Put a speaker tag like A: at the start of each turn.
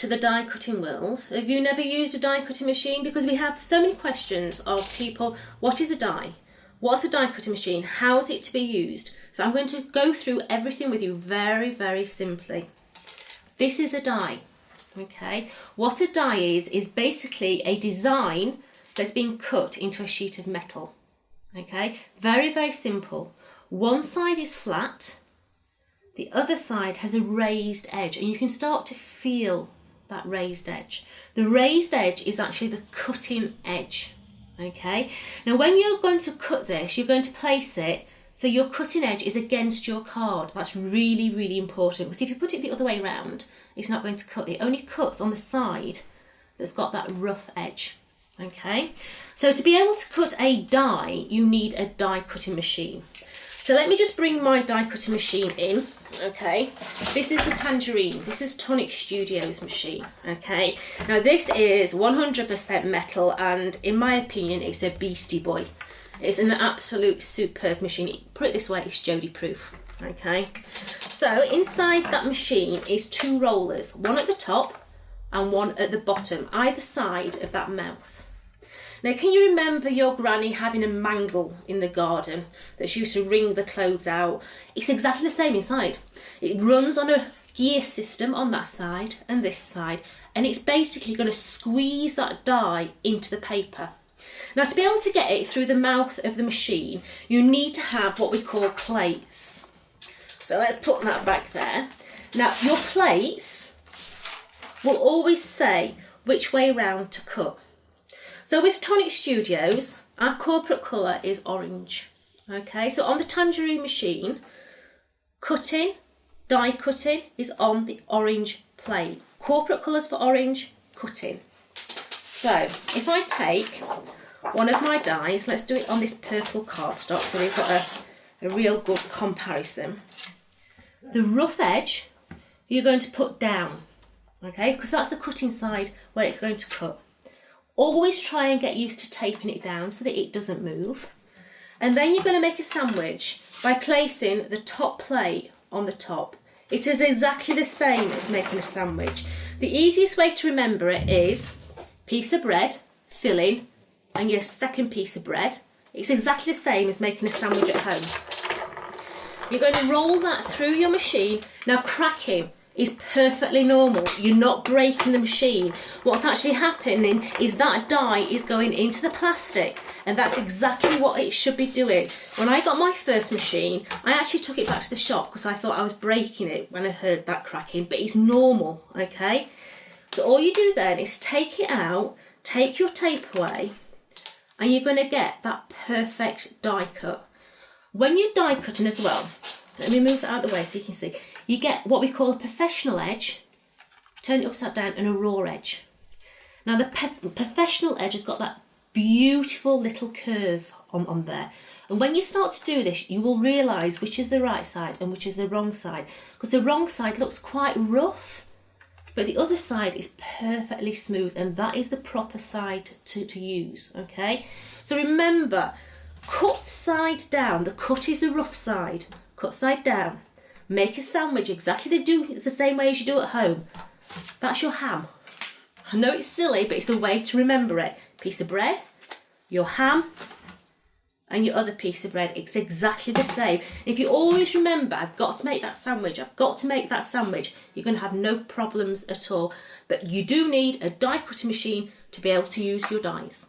A: the die cutting world. Have you never used a die cutting machine? Because we have so many questions of people, what is a die? What's a die cutting machine? How is it to be used? So I'm going to go through everything with you very, very simply. This is a die, okay? What a die is basically a design that's been cut into a sheet of metal, okay? Very, very simple. One side is flat, the other side has a raised edge, and you can start to feel that raised edge. The raised edge is actually the cutting edge, okay? Now when you're going to cut this, you're going to place it so your cutting edge is against your card. That's really, really important, because if you put it the other way around, it's not going to cut. It only cuts on the side that's got that rough edge, okay? So to be able to cut a die, you need a die cutting machine. So let me just bring my die cutting machine in, okay? This is the Tangerine. This is Tonic Studio's machine, okay? Now this is 100% metal, and in my opinion, it's a beastie boy. It's an absolute superb machine. Put it this way, it's Jodie proof, okay? So inside that machine is two rollers, one at the top and one at the bottom, either side of that mouth. Now, can you remember your granny having a mangle in the garden that she used to wring the clothes out? It's exactly the same inside. It runs on a gear system on that side and this side, and it's basically going to squeeze that die into the paper. Now, to be able to get it through the mouth of the machine, you need to have what we call plates. So let's put that back there. Now, your plates will always say which way round to cut. So with Tonic Studios, our corporate colour is orange, okay? So on the Tangerine machine, cutting, die cutting is on the orange plate. Corporate colours for orange, cutting. So if I take one of my dies, let's do it on this purple cardstock so we've got a real good comparison. The rough edge you're going to put down, okay? Because that's the cutting side where it's going to cut. Always try and get used to taping it down so that it doesn't move. And then you're going to make a sandwich by placing the top plate on the top. It is exactly the same as making a sandwich. The easiest way to remember it is piece of bread, filling, and your second piece of bread. It's exactly the same as making a sandwich at home. You're going to roll that through your machine. Now, cracking is perfectly normal. You're not breaking the machine. What's actually happening is that die is going into the plastic, and that's exactly what it should be doing. When I got my first machine, I actually took it back to the shop because I thought I was breaking it when I heard that cracking, but it's normal, okay? So all you do then is take it out, take your tape away, and you're going to get that perfect die cut. When you're die cutting as well, let me move that out of the way so you can see. You get what we call a professional edge, turn it upside down, and a raw edge. Now the professional edge has got that beautiful little curve on there. And when you start to do this, you will realise which is the right side and which is the wrong side. Because the wrong side looks quite rough, but the other side is perfectly smooth, and that is the proper side to use, okay? So remember, cut side down. The cut is the rough side. Cut side down. Make a sandwich exactly the same way as you do at home. That's your ham. I know it's silly, but it's the way to remember it. Piece of bread, your ham, and your other piece of bread. It's exactly the same. If you always remember, I've got to make that sandwich, I've got to make that sandwich, you're going to have no problems at all. But you do need a die cutting machine to be able to use your dies.